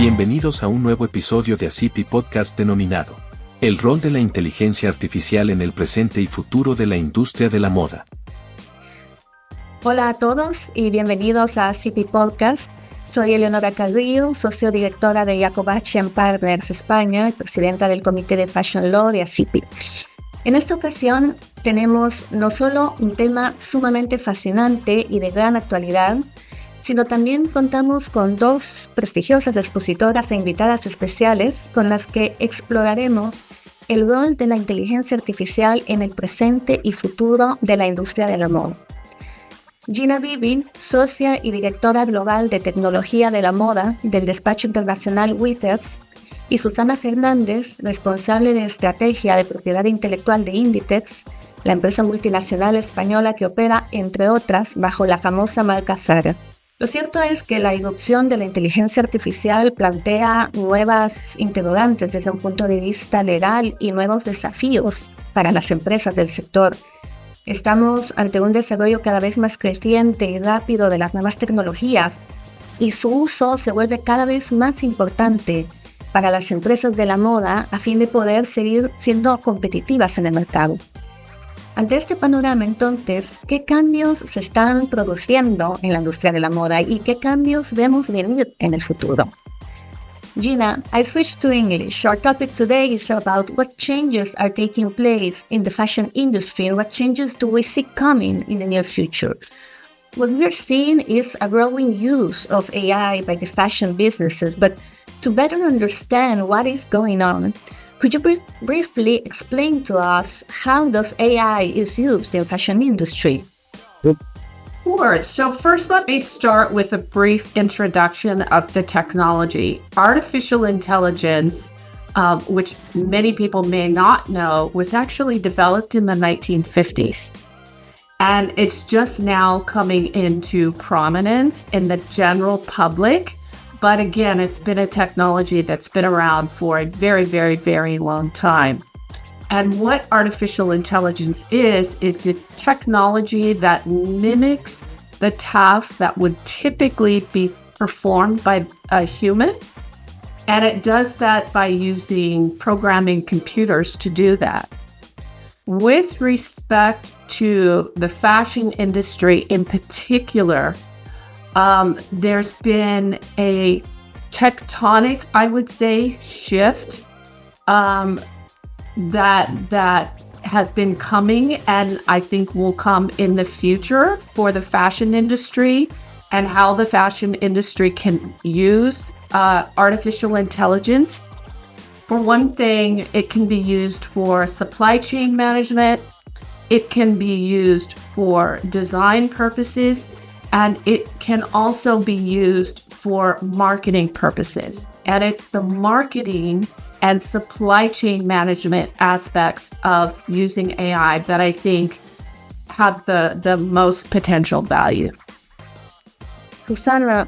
Bienvenidos a un nuevo episodio de ASIPIPodcast denominado El rol de la inteligencia artificial en el presente y futuro de la industria de la moda. Hola a todos y bienvenidos a ASIPIPodcast. Soy Eleonora Carrillo, socio directora de Jacobacci Partners España y presidenta del Comité de Fashion Law de ASIPI. En esta ocasión tenemos no solo un tema sumamente fascinante y de gran actualidad, sino también contamos con dos prestigiosas expositoras e invitadas especiales con las que exploraremos el rol de la inteligencia artificial en el presente y futuro de la industria de la moda. Gina Bibby, socia y directora global de tecnología de la moda del despacho internacional Withersworldwide, y Susana Fernández, responsable de estrategia de propiedad intelectual de INDITEX, la empresa multinacional española que opera, entre otras, bajo la famosa marca Zara. Lo cierto es que la irrupción de la inteligencia artificial plantea nuevas interrogantes desde un punto de vista legal y nuevos desafíos para las empresas del sector. Estamos ante un desarrollo cada vez más creciente y rápido de las nuevas tecnologías y su uso se vuelve cada vez más importante para las empresas de la moda a fin de poder seguir siendo competitivas en el mercado. Ante este panorama, entonces, ¿qué cambios se están produciendo en la industria de la moda y qué cambios vemos venir en el futuro? Gina, I switched to English. Our topic today is about what changes are taking place in the fashion industry and what changes do we see coming in the near future. What we are seeing is a growing use of AI by the fashion businesses, but to better understand what is going on, could you briefly explain to us how does AI is used in fashion industry? Sure. So first, let me start with a brief introduction of the technology. Artificial intelligence, which many people may not know, was actually developed in the 1950s. And it's just now coming into prominence in the general public. But again, it's been a technology that's been around for a very, very, very long time. And what artificial intelligence is a technology that mimics the tasks that would typically be performed by a human. And it does that by using programming computers to do that. With respect to the fashion industry in particular, there's been a tectonic, I would say, shift that has been coming and I think will come in the future for the fashion industry and how the fashion industry can use artificial intelligence. For one thing, it can be used for supply chain management. It can be used for design purposes. And it can also be used for marketing purposes. And it's the marketing and supply chain management aspects of using AI that I think have the most potential value. Susana,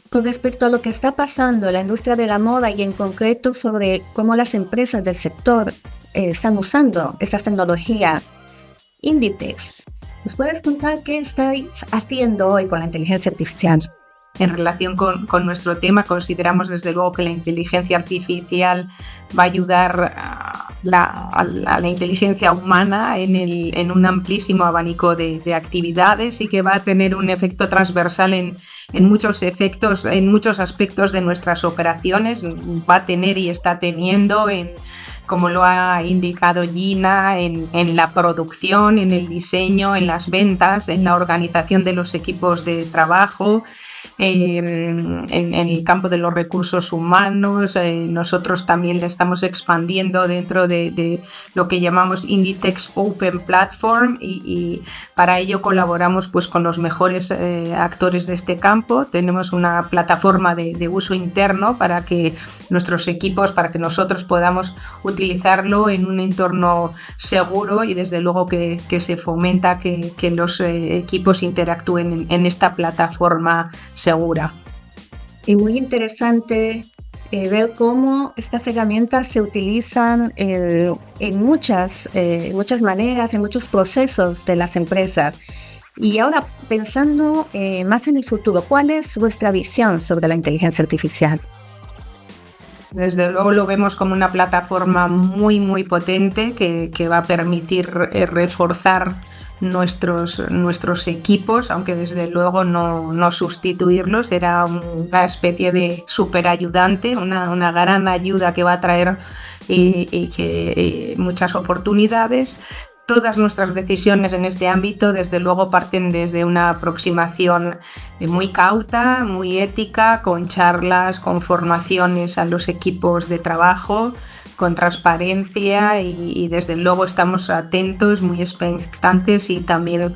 con respecto a lo que está pasando en la industria de la moda y en concreto sobre cómo las empresas del sector están usando estas tecnologías, INDITEX, ¿nos puedes contar qué estáis haciendo hoy con la inteligencia artificial? En relación con nuestro tema, consideramos desde luego que la inteligencia artificial va a ayudar a la inteligencia humana en un amplísimo abanico de actividades y que va a tener un efecto transversal en muchos aspectos de nuestras operaciones. Va a tener y está teniendo como lo ha indicado Gina, en la producción, en el diseño, en las ventas, en la organización de los equipos de trabajo, en el campo de los recursos humanos. Nosotros también le estamos expandiendo dentro de lo que llamamos INDITEX Open Platform y para ello colaboramos pues con los mejores actores de este campo. Tenemos una plataforma de uso interno para que nuestros equipos, para que nosotros podamos utilizarlo en un entorno seguro y desde luego que se fomenta que los equipos interactúen en esta plataforma segura. Y muy interesante ver cómo estas herramientas se utilizan en muchas maneras, en muchos procesos de las empresas. Y ahora, pensando más en el futuro, ¿cuál es vuestra visión sobre la inteligencia artificial? Desde luego lo vemos como una plataforma muy, muy potente que va a permitir reforzar nuestros equipos, aunque desde luego no sustituirlos. Era una especie de superayudante, una gran ayuda que va a traer muchas oportunidades. Todas nuestras decisiones en este ámbito, desde luego, parten desde una aproximación muy cauta, muy ética, con charlas, con formaciones a los equipos de trabajo, con transparencia y desde luego estamos atentos, muy expectantes y también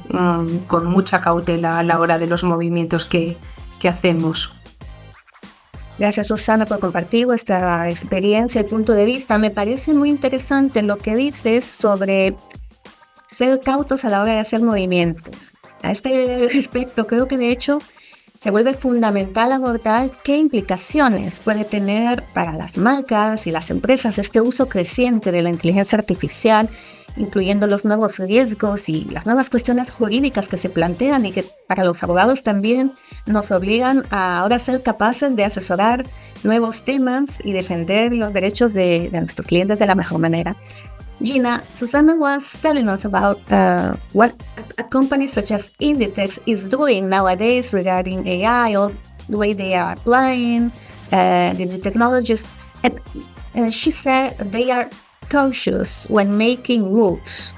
con mucha cautela a la hora de los movimientos que hacemos. Gracias, Susana, por compartir vuestra experiencia y punto de vista. Me parece muy interesante lo que dices sobre ser cautos a la hora de hacer movimientos. A este respecto, creo que de hecho se vuelve fundamental abordar qué implicaciones puede tener para las marcas y las empresas este uso creciente de la inteligencia artificial, incluyendo los nuevos riesgos y las nuevas cuestiones jurídicas que se plantean y que para los abogados también nos obligan a ahora ser capaces de asesorar nuevos temas y defender los derechos de nuestros clientes de la mejor manera. Gina, Susana was telling us about what a company such as INDITEX is doing nowadays regarding AI, or the way they are applying the new technologies. And she said they are cautious when making rules.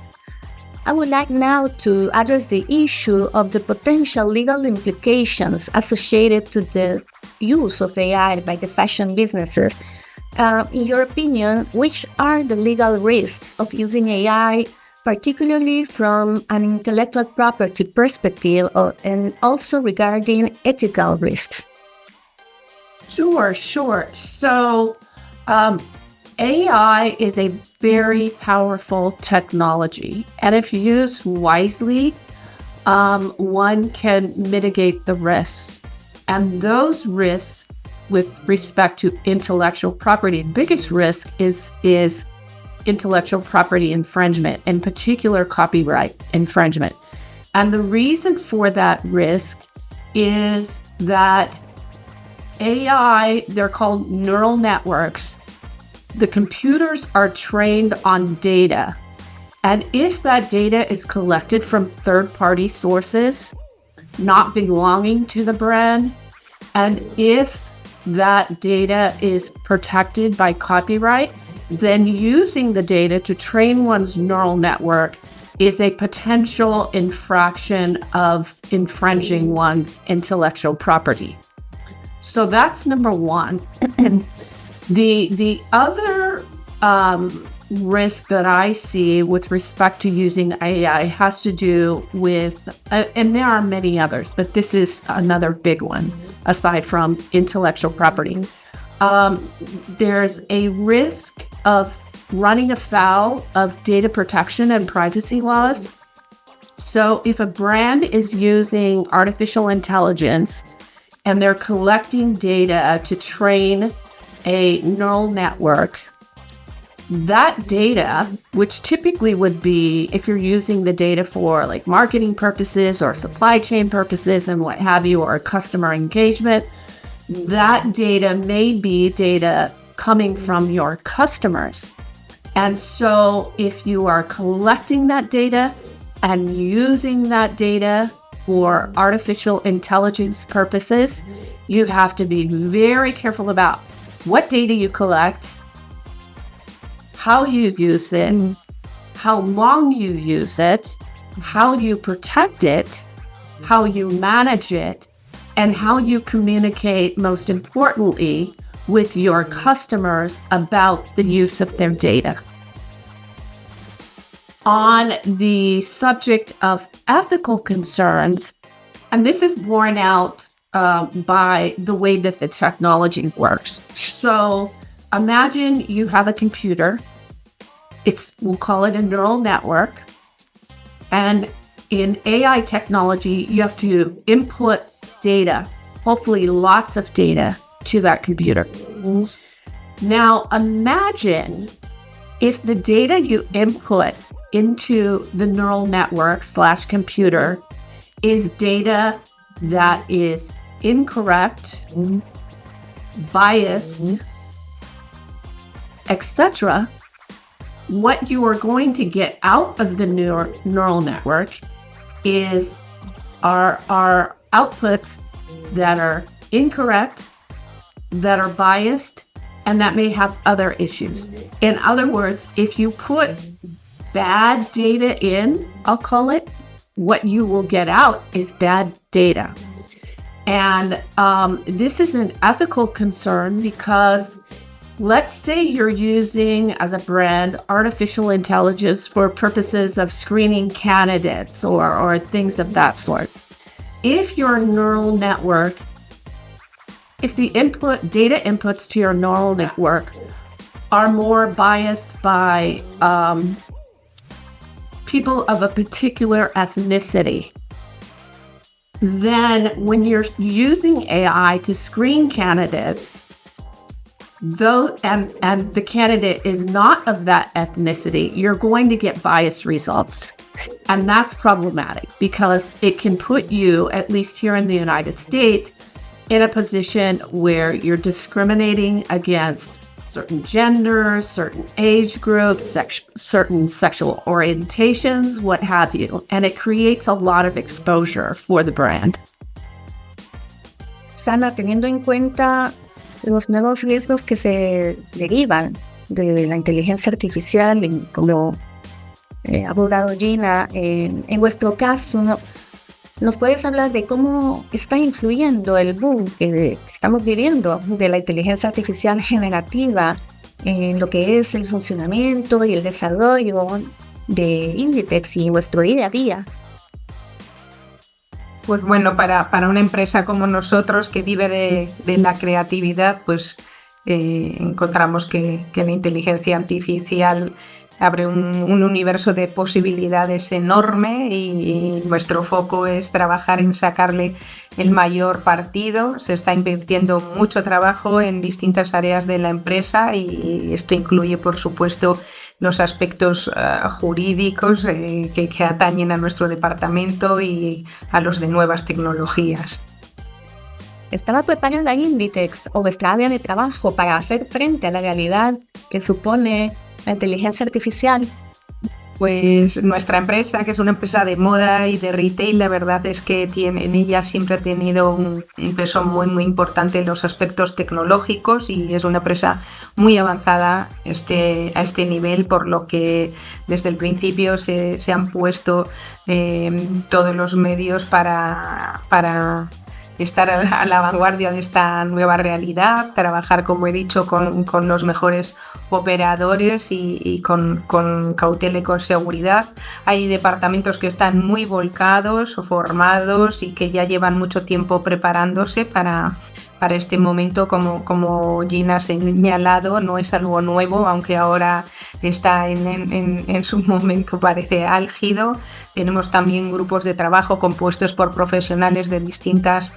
I would like now to address the issue of the potential legal implications associated to the use of AI by the fashion businesses. In your opinion, which are the legal risks of using AI, particularly from an intellectual property perspective, and also regarding ethical risks? Sure. So AI is a very powerful technology, and if used wisely, one can mitigate the risks. And those risks with respect to intellectual property, the biggest risk is intellectual property infringement, in particular copyright infringement. And the reason for that risk is that AI, they're called neural networks. The computers are trained on data. And if that data is collected from third-party sources, not belonging to the brand, and if that data is protected by copyright, then using the data to train one's neural network is a potential infraction of infringing one's intellectual property. So that's number one. The other risk that I see with respect to using AI has to do with, and there are many others, but this is another big one, aside from intellectual property. There's a risk of running afoul of data protection and privacy laws. So if a brand is using artificial intelligence and they're collecting data to train a neural network, that data, which typically would be, if you're using the data for like marketing purposes or supply chain purposes and what have you, or customer engagement, that data may be data coming from your customers. And so if you are collecting that data and using that data for artificial intelligence purposes, you have to be very careful about what data you collect, how you use it, how long you use it, how you protect it, how you manage it, and how you communicate, most importantly, with your customers about the use of their data. On the subject of ethical concerns, and this is borne out by the way that the technology works. So imagine you have a computer. We'll call it a neural network. And in AI technology, you have to input data, hopefully lots of data, to that computer. Now imagine if the data you input into the neural network / computer is data that is incorrect, biased, etc., what you are going to get out of the neural network are outputs that are incorrect, that are biased, and that may have other issues. In other words, if you put bad data in, I'll call it, what you will get out is bad data. And this is an ethical concern because let's say you're using, as a brand, artificial intelligence for purposes of screening candidates or things of that sort. If your neural network, if the data inputs to your neural network are more biased by people of a particular ethnicity, then when you're using AI to screen candidates, and the candidate is not of that ethnicity, you're going to get biased results. And that's problematic because it can put you, at least here in the United States, in a position where you're discriminating against certain genders, certain age groups, certain sexual orientations, what have you. And it creates a lot of exposure for the brand. Susana, teniendo en cuenta los nuevos riesgos que se derivan de la inteligencia artificial, como ha abordado Gina, en vuestro caso, ¿nos puedes hablar de cómo está influyendo el boom que estamos viviendo de la inteligencia artificial generativa en lo que es el funcionamiento y el desarrollo de INDITEX y vuestro día a día? Pues bueno, para una empresa como nosotros que vive de la creatividad, pues encontramos que la inteligencia artificial abre un universo de posibilidades enorme y nuestro foco es trabajar en sacarle el mayor partido. Se está invirtiendo mucho trabajo en distintas áreas de la empresa y esto incluye, por supuesto, los aspectos jurídicos que atañen a nuestro departamento y a los de nuevas tecnologías. ¿Estaba preparada INDITEX o vuestra área de trabajo para hacer frente a la realidad que supone la inteligencia artificial? Pues nuestra empresa, que es una empresa de moda y de retail, la verdad es que en ella siempre ha tenido un peso muy, muy importante en los aspectos tecnológicos y es una empresa muy avanzada a este nivel, por lo que desde el principio se han puesto todos los medios para estar a la vanguardia de esta nueva realidad, trabajar, como he dicho, con los mejores operadores y con cautela y con seguridad. Hay departamentos que están muy volcados o formados y que ya llevan mucho tiempo preparándose para este momento. Como Gina ha señalado, no es algo nuevo, aunque ahora está en su momento, parece álgido. Tenemos también grupos de trabajo compuestos por profesionales de distintas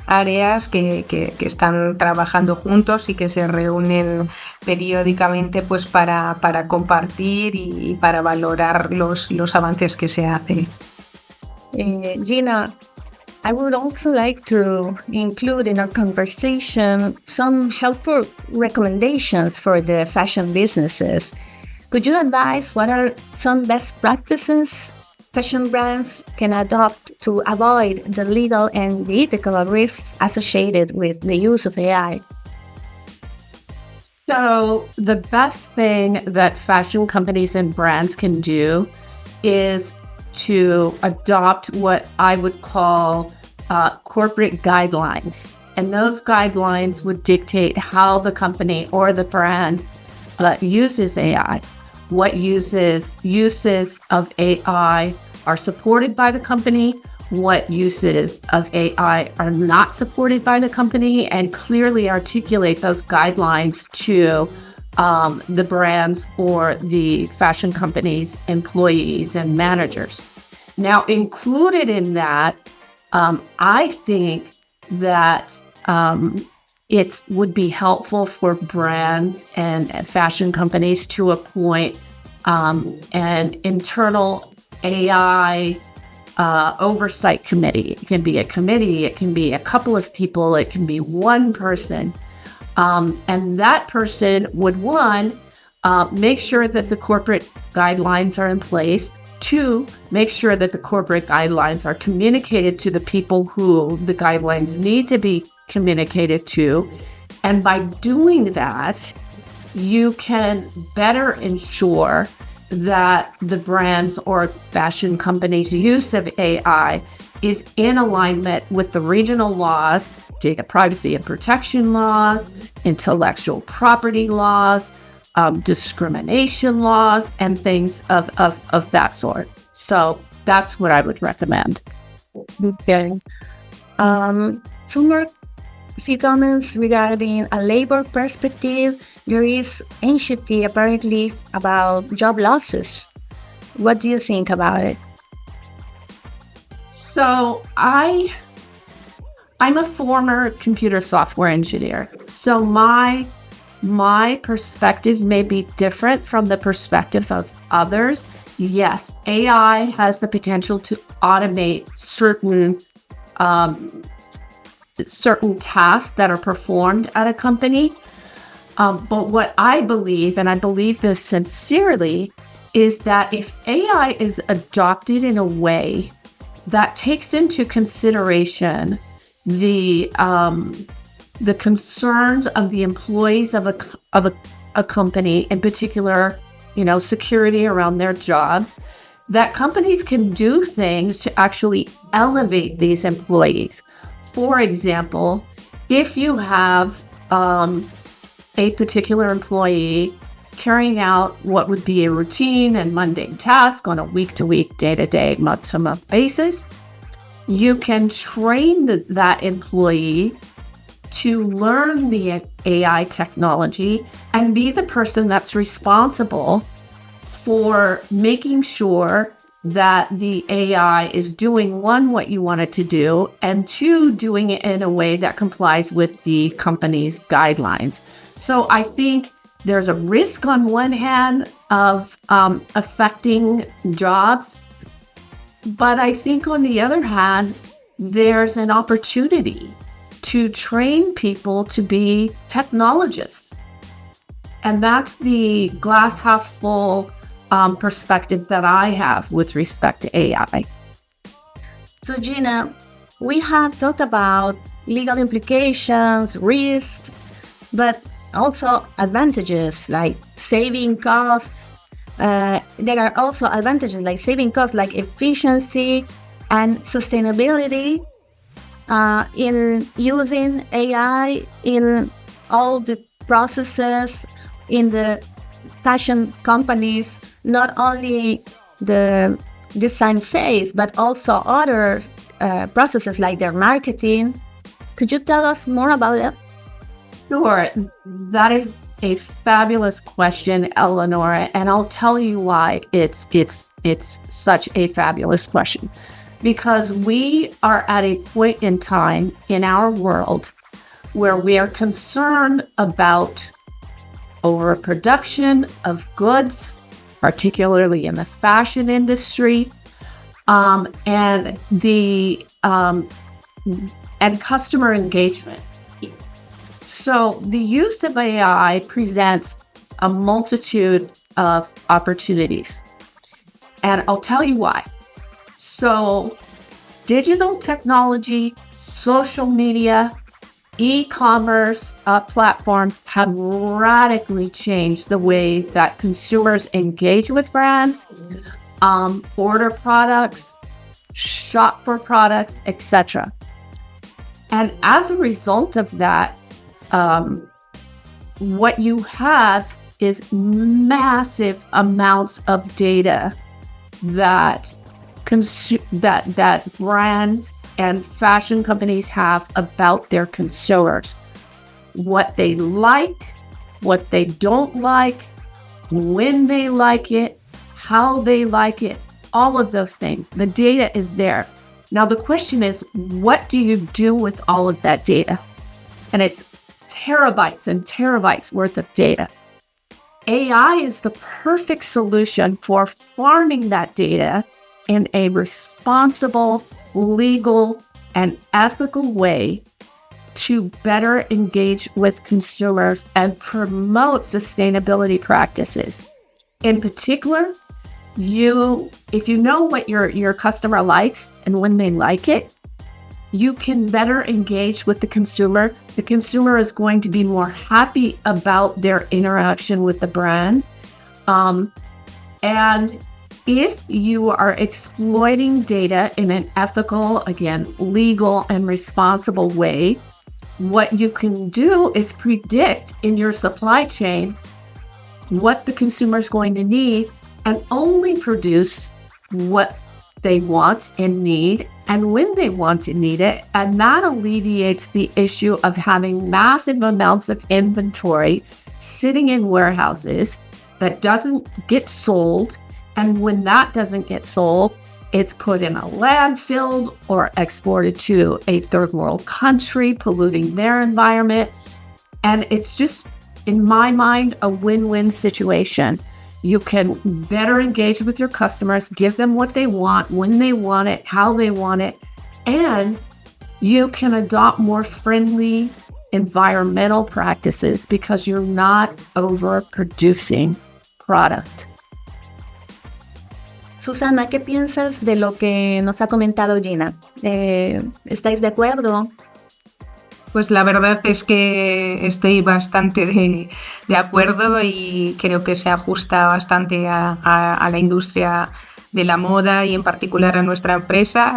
áreas que están trabajando juntos y que se reúnen periódicamente pues para compartir y para valorar los avances que se hacen. Gina, I would also like to include in our conversation some helpful recommendations for the fashion businesses. Could you advise what are some best practices fashion brands can adopt to avoid the legal and the ethical risks associated with the use of AI? So the best thing that fashion companies and brands can do is to adopt what I would call corporate guidelines. And those guidelines would dictate how the company or the brand uses AI. What uses of AI are supported by the company, what uses of AI are not supported by the company, and clearly articulate those guidelines to the brands or the fashion company's employees and managers. Now, included in that, I think that it would be helpful for brands and fashion companies to appoint an internal AI oversight committee. It can be a committee, it can be a couple of people, it can be one person And that person would, one, make sure that the corporate guidelines are in place. Two, make sure that the corporate guidelines are communicated to the people who the guidelines need to be communicated to. And by doing that, you can better ensure that the brands or fashion companies' use of AI is in alignment with the regional laws, data privacy and protection laws, intellectual property laws, discrimination laws, and things of that sort. So that's what I would recommend. Okay. Few comments regarding a labor perspective. There is anxiety apparently about job losses. What do you think about it? So I'm a former computer software engineer. So my perspective may be different from the perspective of others. Yes, AI has the potential to automate certain tasks that are performed at a company. But what I believe, and I believe this sincerely, is that if AI is adopted in a way that takes into consideration the concerns of the employees of a company, in particular, security around their jobs, that companies can do things to actually elevate these employees. For example, if you have a particular employee carrying out what would be a routine and mundane task on a week-to-week, day-to-day, month-to-month basis, you can train that employee to learn the AI technology and be the person that's responsible for making sure that the AI is doing, one, what you want it to do, and two, doing it in a way that complies with the company's guidelines. So I think there's a risk on one hand of affecting jobs, but I think on the other hand, there's an opportunity to train people to be technologists. And that's the glass half full perspective that I have with respect to AI. So Gina, we have talked about legal implications, risks, but also advantages like saving costs. There are also advantages like saving costs, like efficiency and sustainability in using AI in all the processes in the fashion companies, not only the design phase, but also other processes like their marketing. Could you tell us more about it? Sure. That is a fabulous question, Eleonora, and I'll tell you why it's such a fabulous question. Because we are at a point in time in our world where we are concerned about overproduction of goods, particularly in the fashion industry, and customer engagement. So the use of AI presents a multitude of opportunities, and I'll tell you why. So digital technology, social media, e-commerce platforms have radically changed the way that consumers engage with brands, order products, shop for products, etc. And as a result of that, what you have is massive amounts of data that brands and fashion companies have about their consumers. What they like, what they don't like, when they like it, how they like it, all of those things. The data is there. Now the question is, what do you do with all of that data? And it's terabytes and terabytes worth of data. AI is the perfect solution for farming that data in a responsible, legal, and ethical way to better engage with consumers and promote sustainability practices. In particular, if you know what your customer likes and when they like it, you can better engage with the consumer. The consumer is going to be more happy about their interaction with the brand. And if you are exploiting data in an ethical, again, legal and responsible way, what you can do is predict in your supply chain what the consumer is going to need and only produce what they want and need and when they want and need it. And that alleviates the issue of having massive amounts of inventory sitting in warehouses that doesn't get sold. And when that doesn't get sold, it's put in a landfill or exported to a third world country, polluting their environment. And it's just, in my mind, a win-win situation. You can better engage with your customers, give them what they want, when they want it, how they want it, and you can adopt more friendly environmental practices because you're not overproducing product. Susana, ¿qué piensas de lo que nos ha comentado Gina? ¿Estáis de acuerdo? Pues la verdad es que estoy bastante de acuerdo y creo que se ajusta bastante a la industria de la moda y en particular a nuestra empresa.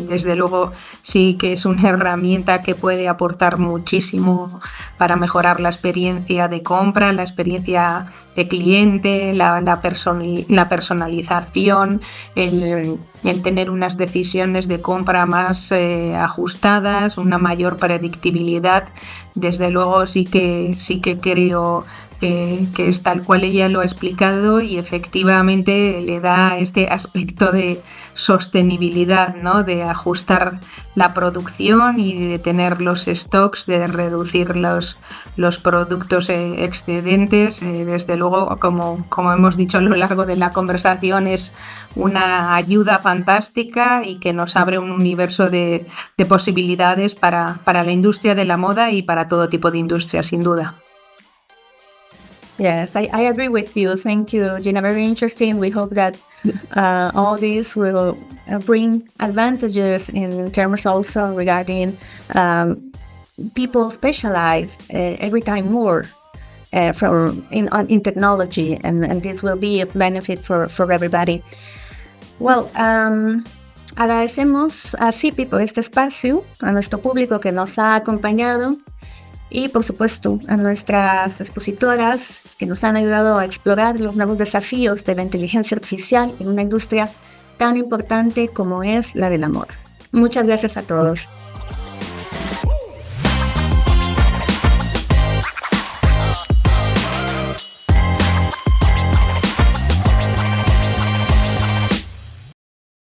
Desde luego sí que es una herramienta que puede aportar muchísimo para mejorar la experiencia de compra, la experiencia de cliente, la personalización, el tener unas decisiones de compra más ajustadas, una mayor predictibilidad. Desde luego sí que creo que es tal cual ella lo ha explicado y efectivamente le da este aspecto de sostenibilidad, ¿no? De ajustar la producción y de tener los stocks, de reducir los productos excedentes. Desde luego, como hemos dicho a lo largo de la conversación, es una ayuda fantástica y que nos abre un universo de posibilidades para la industria de la moda y para todo tipo de industria, sin duda. Yes, I agree with you. Thank you, Gina. Very interesting. We hope that all this will bring advantages in terms also regarding people specialize every time more in technology, and this will be of benefit for everybody. Well, agradecemos a ASIPI por este espacio, a nuestro público que nos ha acompañado. Y por supuesto a nuestras expositoras que nos han ayudado a explorar los nuevos desafíos de la inteligencia artificial en una industria tan importante como es la del amor. Muchas gracias a todos.